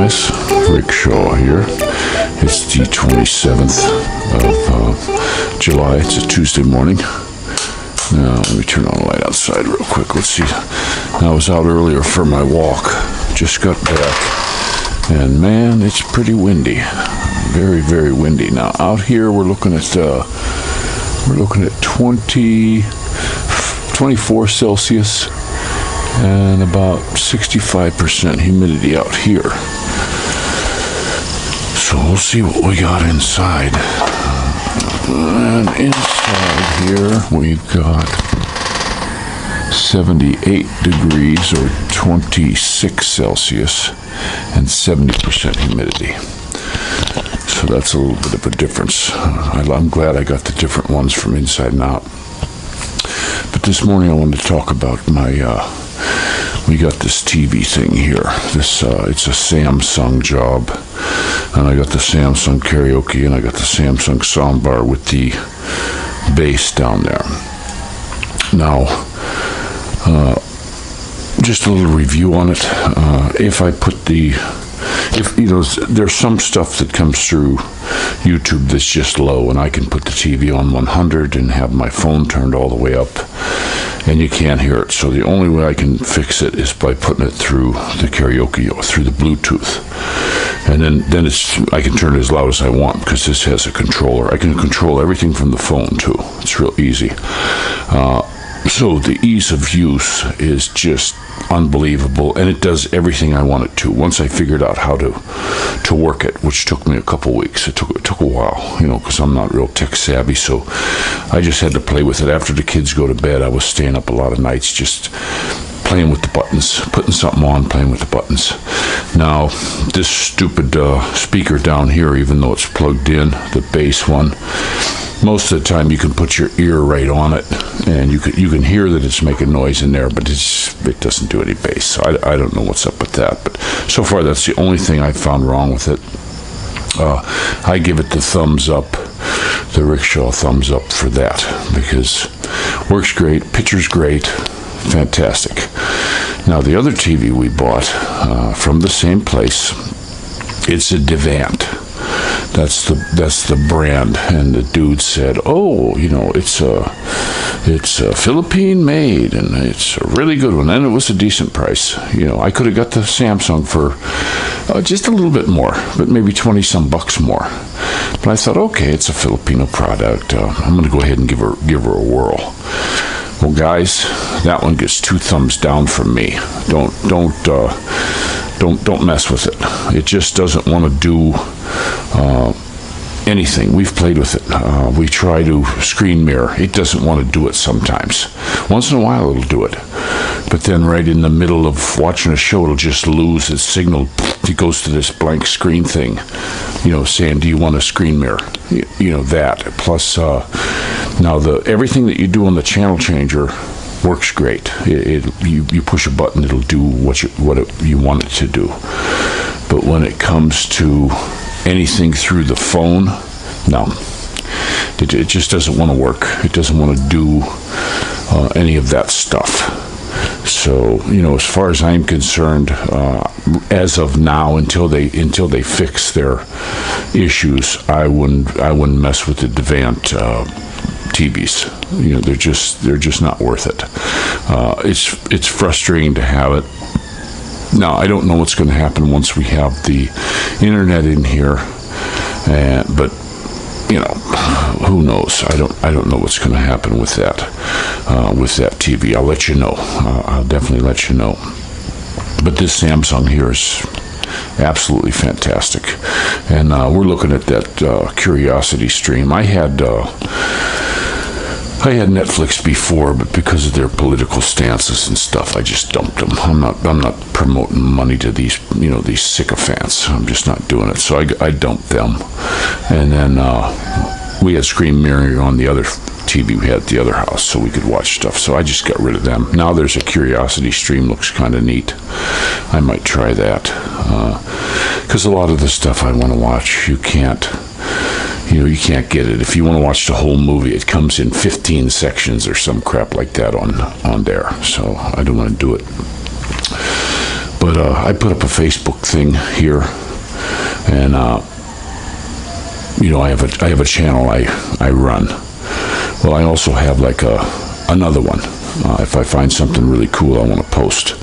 guys, Rick Shaw here. It's the 27th of July. It's a Tuesday morning. Now let me turn on the light outside real quick. Let's see. I was out earlier for my walk. Just got back, and man, it's pretty windy. Very, very windy. Now out here we're looking at 24 Celsius and about 65% humidity out here. So we'll see what we got inside. And inside here we've got 78 degrees or 26 Celsius and 70% humidity. So that's a little bit of a difference. I'm glad I got the different ones from inside and out. But this morning I wanted to talk about we got this TV thing here. It's a Samsung job. And I got the Samsung karaoke and I got the Samsung soundbar with the bass down there. Now, just a little review on it. There's some stuff that comes through YouTube that's just low, and I can put the TV on 100 and have my phone turned all the way up, and you can't hear it. So the only way I can fix it is by putting it through the karaoke or through the Bluetooth. And then I can turn it as loud as I want because this has a controller. I can control everything from the phone too. It's real easy. So the ease of use is just unbelievable, and it does everything I want it to. Once I figured out how to work it, which took me a couple weeks. It took a while, because I'm not real tech savvy, so I just had to play with it. After the kids go to bed, I was staying up a lot of nights just playing with the buttons, putting something on, playing with the buttons. Now, this stupid speaker down here, even though it's plugged in, the bass one, most of the time you can put your ear right on it, and you can hear that it's making noise in there, but it doesn't do any bass. So I don't know what's up with that, but so far that's the only thing I've found wrong with it. I give it the thumbs up, the Rickshaw thumbs up for that, because works great, picture's great, fantastic. Now the other TV we bought from the same place, it's a DeVant. That's the brand, and the dude said, "Oh, it's a Philippine made, and it's a really good one." And it was a decent price. I could have got the Samsung for just a little bit more, but maybe 20 some bucks more. But I thought, okay, it's a Filipino product. I'm going to go ahead and give her a whirl. Well, guys, that one gets 2 thumbs down from me. Don't mess with it. It just doesn't want to do anything. We've played with it. We try to screen mirror. It doesn't want to do it sometimes. Once in a while it'll do it. But then right in the middle of watching a show, it'll just lose its signal. It goes to this blank screen thing, saying, do you want a screen mirror? That. Plus, now everything that you do on the channel changer works great. You push a button, it'll do what you want it to do. But when it comes to anything through the phone, no, it just doesn't want to work. It doesn't want to do any of that stuff. So as far as I'm concerned, as of now, until they fix their issues, I wouldn't mess with the DeVant TVs. They're just not worth it. It's frustrating to have it. Now, I don't know what's going to happen once we have the internet in here, but who knows? I don't know what's going to happen with that TV. I'll let you know. I'll definitely let you know. But this Samsung here is absolutely fantastic, and we're looking at that Curiosity stream. I had Netflix before, but because of their political stances and stuff, I just dumped them. I'm not promoting money to these sycophants. I'm just not doing it. So I dumped them, and then we had screen mirroring on the other TV we had at the other house, so we could watch stuff. So I just got rid of them. Now there's a Curiosity stream, looks kind of neat. I might try that because a lot of the stuff I want to watch, you can't get it. If you want to watch the whole movie, it comes in 15 sections or some crap like that on there. So I don't want to do it. But I put up a Facebook thing here, and I have a channel I run. Well, I also have like another one. If I find something really cool I want to post,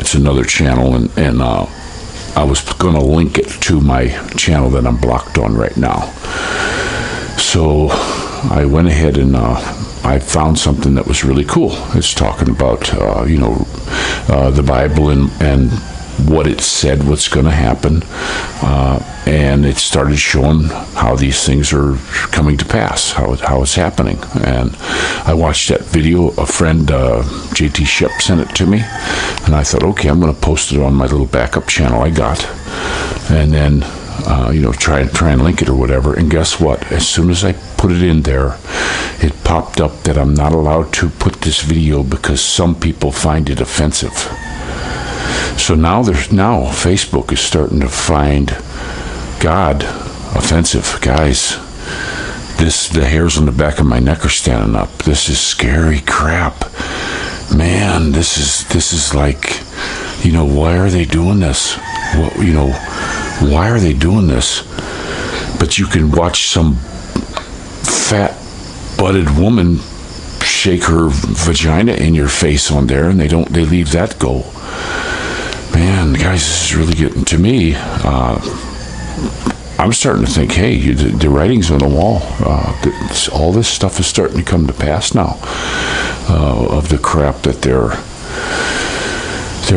it's another channel, and I was going to link it to my channel that I'm blocked on right now. So I went ahead and I found something that was really cool. It's talking about the Bible and what it said, what's going to happen, and it started showing how these things are coming to pass, how it's happening. And I watched that video. A friend, JT Shep, sent it to me, and I thought, okay, I'm going to post it on my little backup channel I got, and then try and link it or whatever. And guess what? As soon as I put it in there, it popped up that I'm not allowed to put this video because some people find it offensive. So now Facebook is starting to find God offensive. Guys, the hairs on the back of my neck are standing up. This is scary crap. Man, this is like, why are they doing this? Why are they doing this? But you can watch some fat butted woman shake her vagina in your face on there, and they leave that go. Man, guys, this is really getting to me. I'm starting to think, hey, the writing's on the wall. All this stuff is starting to come to pass now, of the crap that they're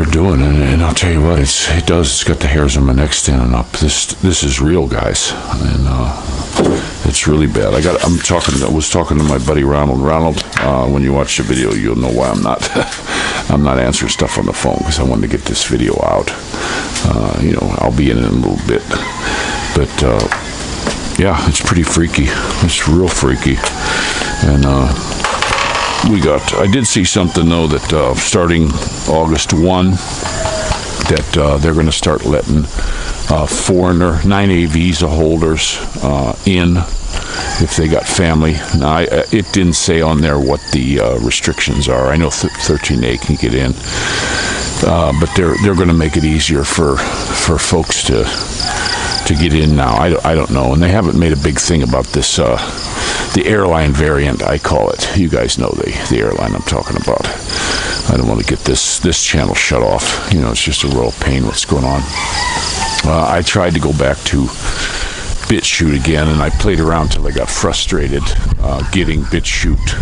doing. And I'll tell you what, it's got the hairs on my neck standing up. This is real, guys, and it's really bad. I was talking to my buddy Ronald. Ronald, when you watch the video, you'll know why I'm not I'm not answering stuff on the phone, because I wanted to get this video out. I'll be in it in a little bit, but yeah, it's pretty freaky. It's real freaky. And I did see something though that starting August 1, that they're going to start letting foreigner 9A visa holders in if they got family. Now, it didn't say on there what the restrictions are. I know 13A can get in, but they're going to make it easier for folks to get in now. I don't know, and they haven't made a big thing about this. The airline variant, I call it. You guys know the airline I'm talking about. I don't want to get this channel shut off. It's just a real pain what's going on. I tried to go back to BitChute again, and I played around till I got frustrated getting BitChute,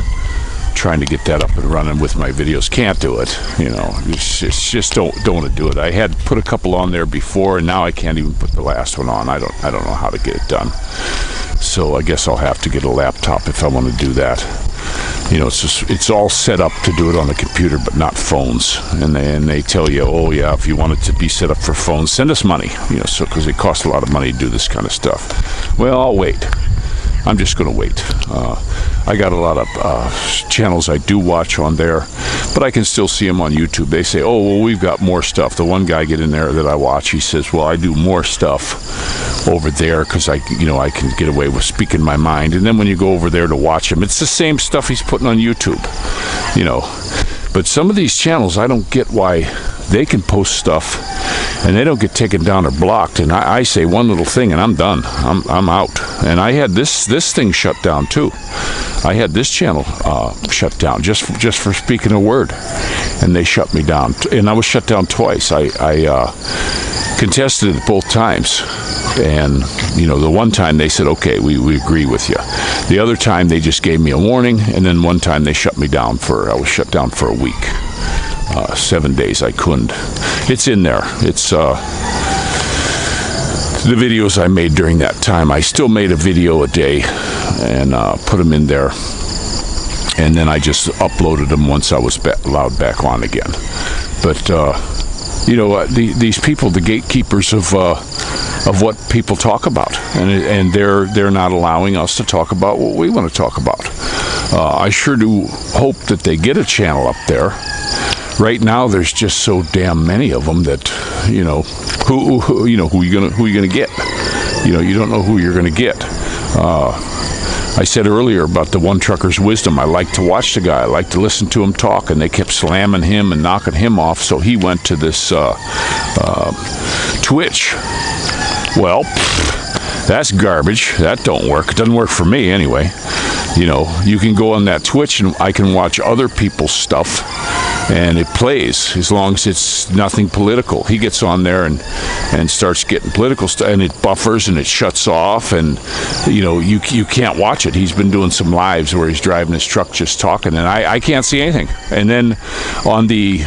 trying to get that up and running with my videos. Can't do it. It's just don't want to do it. I had put a couple on there before, and now I can't even put the last one on. I don't know how to get it done. So I guess I'll have to get a laptop if I want to do that. It's all set up to do it on the computer, but not phones. And they tell you, oh yeah, if you want it to be set up for phones, send us money. Because it costs a lot of money to do this kind of stuff. Well, I'll wait. I'm just going to wait. I got a lot of channels I do watch on there, but I can still see them on YouTube. They say, oh, well, we've got more stuff. The one guy get in there that I watch, he says, well, I do more stuff over there because I can get away with speaking my mind. And then when you go over there to watch him, it's the same stuff he's putting on YouTube, But some of these channels, I don't get why they can post stuff and they don't get taken down or blocked. And I say one little thing and I'm done. I'm out. And I had this thing shut down too. I had this channel shut down just for speaking a word, and they shut me down. And I was shut down twice. I contested it both times. And, the one time they said, okay, we agree with you. The other time they just gave me a warning, and then one time they shut me down I was shut down for a week. 7 days I couldn't. It's in there. It's the videos I made during that time. I still made a video a day and put them in there. And then I just uploaded them once I was allowed back on again. But, these people, the gatekeepers of what people talk about, and they're not allowing us to talk about what we want to talk about. I sure do hope that they get a channel up there. Right now, there's just so damn many of them that who you gonna get. You don't know who you're gonna get. I said earlier about the one trucker's wisdom. I like to watch the guy. I like to listen to him talk, and they kept slamming him and knocking him off, so he went to this Twitch. Well, that's garbage. That don't work. It doesn't work for me anyway. You know, you can go on that Twitch and I can watch other people's stuff, and it plays as long as it's nothing political. He gets on there and starts getting political stuff, and it buffers and it shuts off, and you know, you can't watch it. He's been doing some lives where he's driving his truck just talking, and I can't see anything. And then on the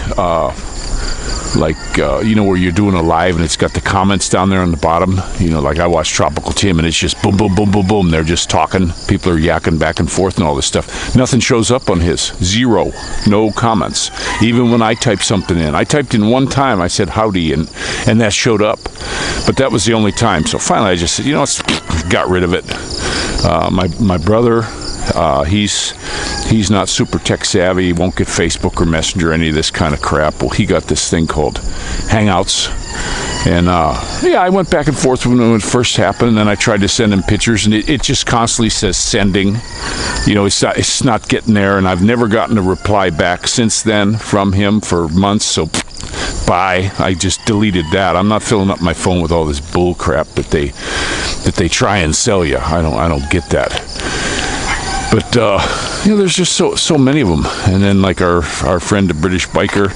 you know, where you're doing a live and it's got the comments down there on the bottom, you know, like I watch Tropical Tim and it's just boom, boom, boom, boom, boom. They're just talking. People are yakking back and forth and all this stuff. Nothing shows up on his. Zero. No comments. Even when I type something in. I typed in one time, I said howdy, and that showed up. But that was the only time. So finally I just said, you know, got rid of it. My brother, he's not super tech savvy. He won't get Facebook or Messenger, any of this kind of crap. Well, he got this thing called Hangouts, and yeah, I went back and forth when it first happened, and then I tried to send him pictures, and it just constantly says sending. You know, it's not getting there, and I've never gotten a reply back since then from him for months. So bye. I just deleted that. I'm not filling up my phone with all this bull crap that they try and sell you. I don't get that. But you know, there's just so many of them. And then like our friend, the British biker,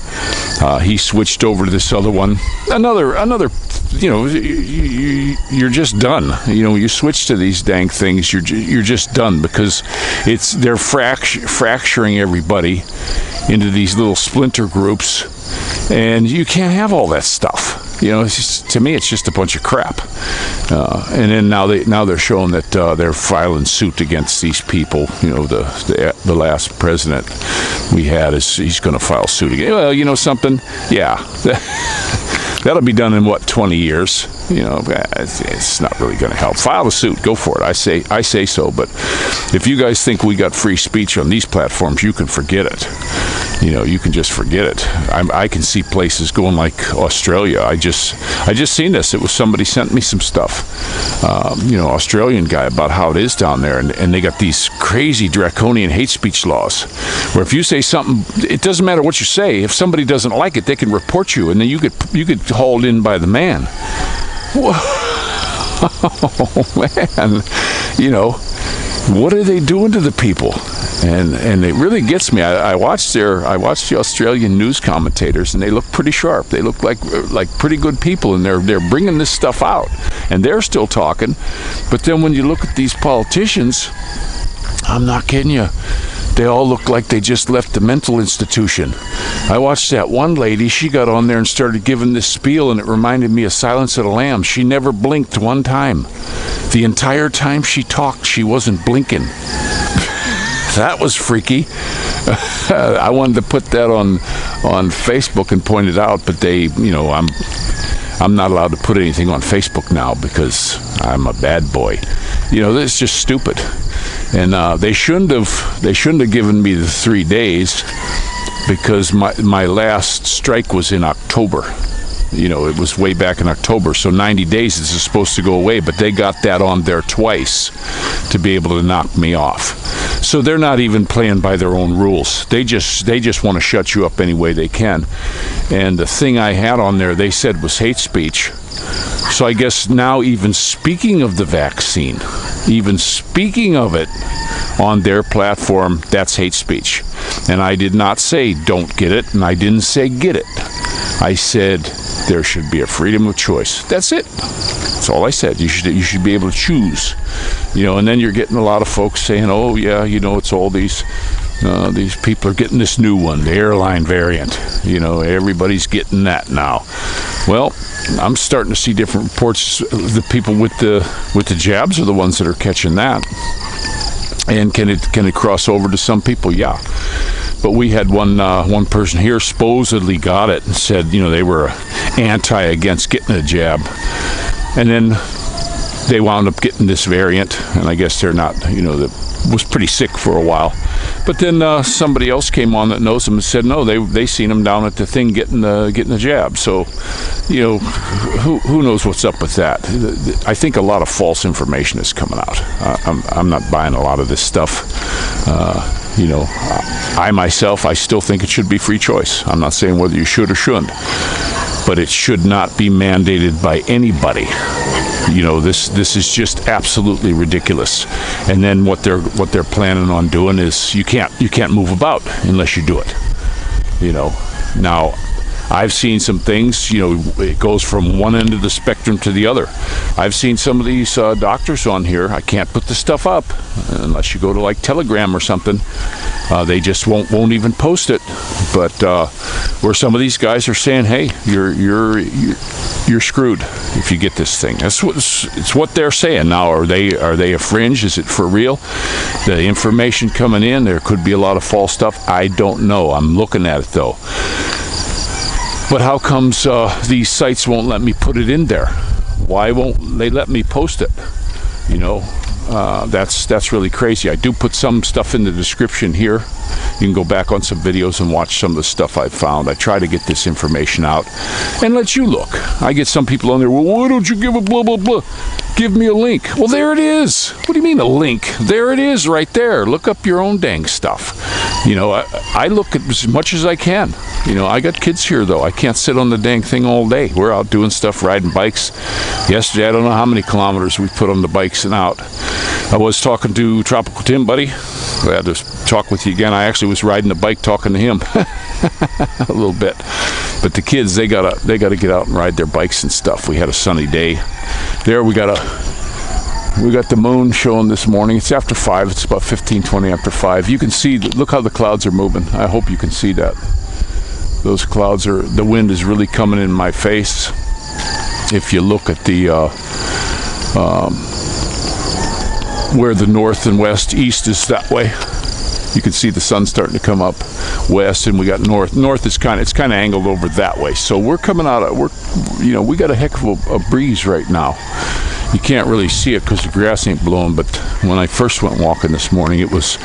he switched over to this other one. Another. You know, you're just done. You know, you switch to these dang things, you're just done, because they're fracturing everybody into these little splinter groups, and you can't have all that stuff. You know, it's just, to me, it's just a bunch of crap. And then now they're showing that they're filing suit against these people. You know, the last president we had he's going to file suit again. Well, you know something? Yeah, that'll be done in what, 20 years? You know, it's not really going to help. File the suit, go for it. I say so. But if you guys think we got free speech on these platforms, you can forget it. You know, you can just forget it. I can see places going like Australia. I just seen this. It was somebody sent me some stuff. You know, Australian guy, about how it is down there, and they got these crazy draconian hate speech laws, where if you say something, it doesn't matter what you say. If somebody doesn't like it, they can report you, and then you get hauled in by the man. Oh man, you know, what are they doing to the people? And it really gets me. I watched the Australian news commentators, and they look pretty sharp. They look like pretty good people, and they're bringing this stuff out, and they're still talking. But then when you look at these politicians, I'm not kidding you, they all look like they just left the mental institution. I watched that one lady, she got on there and started giving this spiel, and it reminded me of Silence of the Lambs. She never blinked one time. The entire time she talked, she wasn't blinking. That was freaky. I wanted to put that on Facebook and point it out, but they, you know, I'm not allowed to put anything on Facebook now because I'm a bad boy. You know, this is just stupid. And they shouldn't have given me the 3 days, because my last strike was in October. You know, it was way back in October, so 90 days is supposed to go away, but they got that on there twice to be able to knock me off. So they're not even playing by their own rules. They just want to shut you up any way they can. And the thing I had on there, they said was hate speech. So I guess now, even speaking of the vaccine, even speaking of it on their platform, that's hate speech. And I did not say don't get it, and I didn't say get it. I said there should be a freedom of choice. That's it. That's all I said. You should be able to choose. You know, and then you're getting a lot of folks saying, oh yeah, you know, it's all these people are getting this new one, the airline variant. You know, everybody's getting that now. Well, I'm starting to see different reports. The people with the jabs are the ones that are catching that. And can it cross over to some people? Yeah. But we had one person here supposedly got it and said, you know, they were against getting a jab, and then they wound up getting this variant, and I guess they're not, you know, was pretty sick for a while. But then somebody else came on that knows him and said, no, they seen him down at the thing getting the jab. So, you know, who knows what's up with that? I think a lot of false information is coming out. I'm not buying a lot of this stuff. You know, I myself, I still think it should be free choice. I'm not saying whether you should or shouldn't, but it should not be mandated by anybody. You know, this is just absolutely ridiculous. And then what they're planning on doing is you can't move about unless you do it. You know, now I've seen some things, you know, it goes from one end of the spectrum to the other. I've seen some of these doctors on here. I can't put the stuff up unless you go to like Telegram or something. They just won't even post it. But where some of these guys are saying, hey, you're screwed if you get this thing. It's what they're saying. Now, are they a fringe? Is it for real? The information coming in, there could be a lot of false stuff. I don't know. I'm looking at it though. But how comes these sites won't let me put it in there? Why won't they let me post it? You know, that's really crazy. I do put some stuff in the description here. You can go back on some videos and watch some of the stuff I've found. I try to get this information out and let you look. I get some people on there, well, why don't you give a blah, blah, blah? Give me a link. Well, there it is. What do you mean a link? There it is right there. Look up your own dang stuff. You know, I look at as much as I can. You know, I got kids here, though. I can't sit on the dang thing all day. We're out doing stuff, riding bikes. Yesterday, I don't know how many kilometers we put on the bikes and out. I was talking to Tropical Tim, buddy. Glad to talk with you again. I actually was riding the bike talking to him a little bit. But the kids, they gotta get out and ride their bikes and stuff. We had a sunny day. There we got the moon showing this morning. It's after 5. It's about 15-20 after 5. You can see, look how the clouds are moving. I hope you can see that. Those clouds are, the wind is really coming in my face. If you look at the where the north and west, east is that way. You can see the sun starting to come up west, and we got north. North is kind of angled over that way. So we're coming out of, you know, we got a heck of a breeze right now. You can't really see it because the grass ain't blowing, but when I first went walking this morning, it was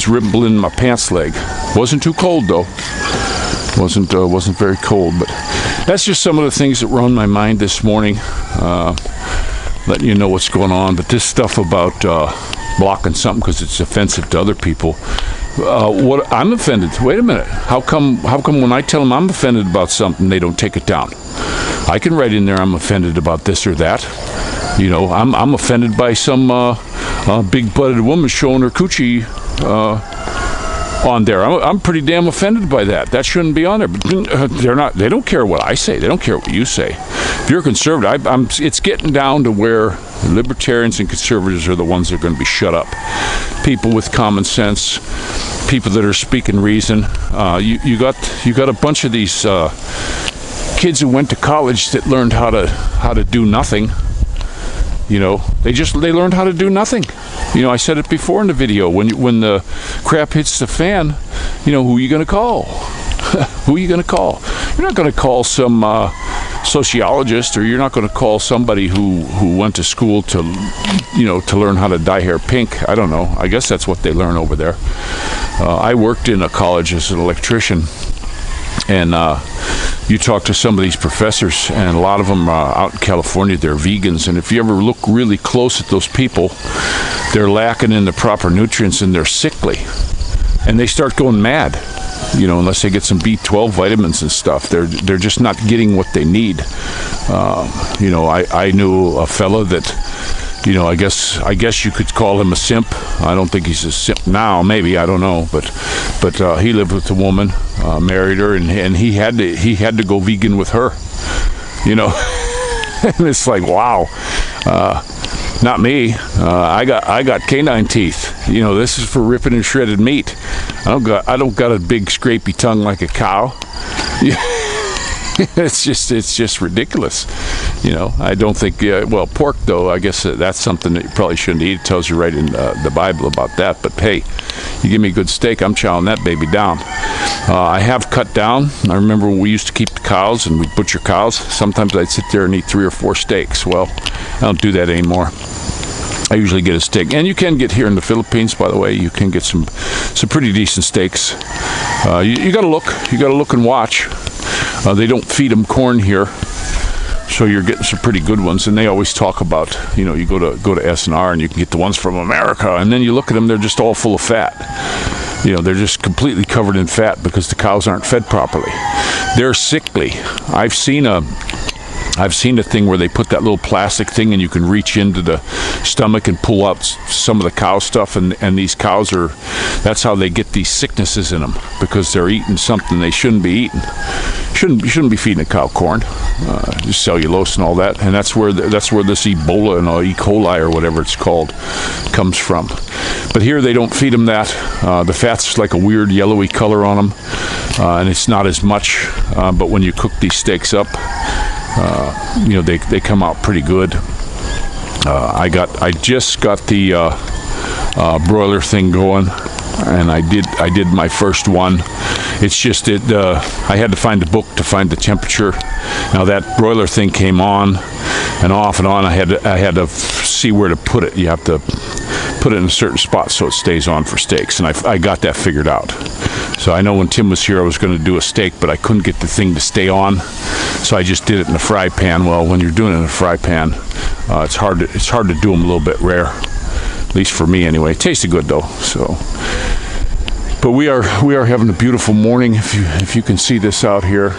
rippling my pants leg. Wasn't too cold though. Wasn't very cold, but that's just some of the things that were on my mind this morning. Letting you know what's going on. But this stuff about blocking something because it's offensive to other people. What I'm offended. Wait a minute. How come when I tell them I'm offended about something, they don't take it down? I can write in there I'm offended about this or that. You know, I'm offended by some big-butted woman showing her coochie on there. I'm pretty damn offended by that. That shouldn't be on there. But they're not. They don't care what I say. They don't care what you say. If you're a conservative, it's getting down to where libertarians and conservatives are the ones that are going to be shut up. People with common sense, people that are speaking reason. You got a bunch of these kids who went to college that learned how to do nothing. You know, they learned how to do nothing. You know, I said it before in the video. When the crap hits the fan, you know, who are you going to call? Who are you going to call? You're not going to call some sociologist, or you're not going to call somebody who went to school to learn how to dye hair pink. I don't know. I guess that's what they learn over there. I worked in a college as an electrician, and you talk to some of these professors, and a lot of them out in California, they're vegans, and if you ever look really close at those people, they're lacking in the proper nutrients and they're sickly, and they start going mad, you know, unless they get some B12 vitamins and stuff. They're just not getting what they need. You know, I knew a fella that, you know, I guess you could call him a simp. I don't think he's a simp now, maybe, I don't know, but he lived with a woman, married her, and he had to go vegan with her, you know. And it's like, wow, not me. I got canine teeth. You know, this is for ripping and shredded meat. I don't got a big scrapey tongue like a cow. It's just ridiculous. You know, I don't think, well, pork though, I guess that's something that you probably shouldn't eat. It tells you right in the Bible about that. But hey, you give me a good steak, I'm chowing that baby down. I have cut down. I remember when we used to keep the cows and we'd butcher cows. Sometimes I'd sit there and eat 3 or 4 steaks. Well, I don't do that anymore. I usually get a steak, and you can get here in the Philippines, by the way, you can get some pretty decent steaks. You got to look and watch. They don't feed them corn here, so you're getting some pretty good ones. And they always talk about, you know, you go to S&R and you can get the ones from America, and then you look at them, they're just all full of fat. You know, they're just completely covered in fat because the cows aren't fed properly. They're sickly. I've seen a thing where they put that little plastic thing and you can reach into the stomach and pull out some of the cow stuff, and these cows that's how they get these sicknesses in them, because they're eating something they shouldn't be eating. You shouldn't be feeding a cow corn, just cellulose and all that, and that's where this Ebola and E. coli or whatever it's called comes from. But here they don't feed them that. The fat's like a weird yellowy color on them, and it's not as much, but when you cook these steaks up, you know, they come out pretty good. I just got the broiler thing going, and I did my first one. It's just I had to find the book to find the temperature. Now that broiler thing came on and off and on. I had to see where to put it. You have to put it in a certain spot so it stays on for steaks, and I got that figured out. So I know when Tim was here I was going to do a steak, but I couldn't get the thing to stay on, so I just did it in a fry pan. Well, when you're doing it in a fry pan, it's hard to do them a little bit rare, at least for me anyway. It tasted good though. So, but we are having a beautiful morning. If you can see this out here.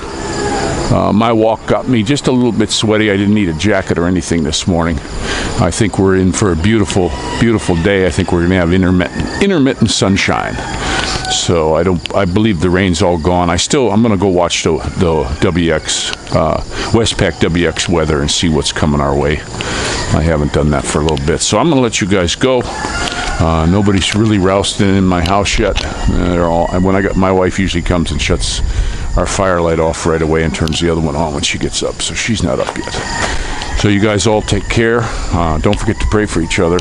My walk got me just a little bit sweaty. I didn't need a jacket or anything this morning. I think we're in for a beautiful, beautiful day. I think we're going to have intermittent sunshine. So I believe the rain's all gone. I'm going to go watch the WX Westpac WX weather and see what's coming our way. I haven't done that for a little bit, so I'm going to let you guys go. Nobody's really rousting in my house yet. My wife usually comes and shuts our firelight off right away and turns the other one on when she gets up, so she's not up yet. So you guys all take care. Don't forget to pray for each other,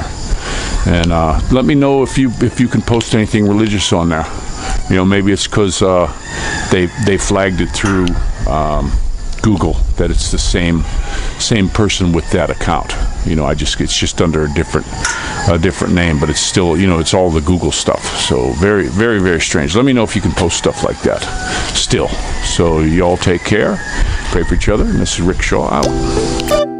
and let me know if you can post anything religious on there. You know, maybe it's because they flagged it through Google that it's the same person with that account. You know, it's just under a different name, but it's still, you know, it's all the Google stuff. So very, very, very strange. Let me know if you can post stuff like that still. So y'all take care, pray for each other, and this is Rick Shaw out.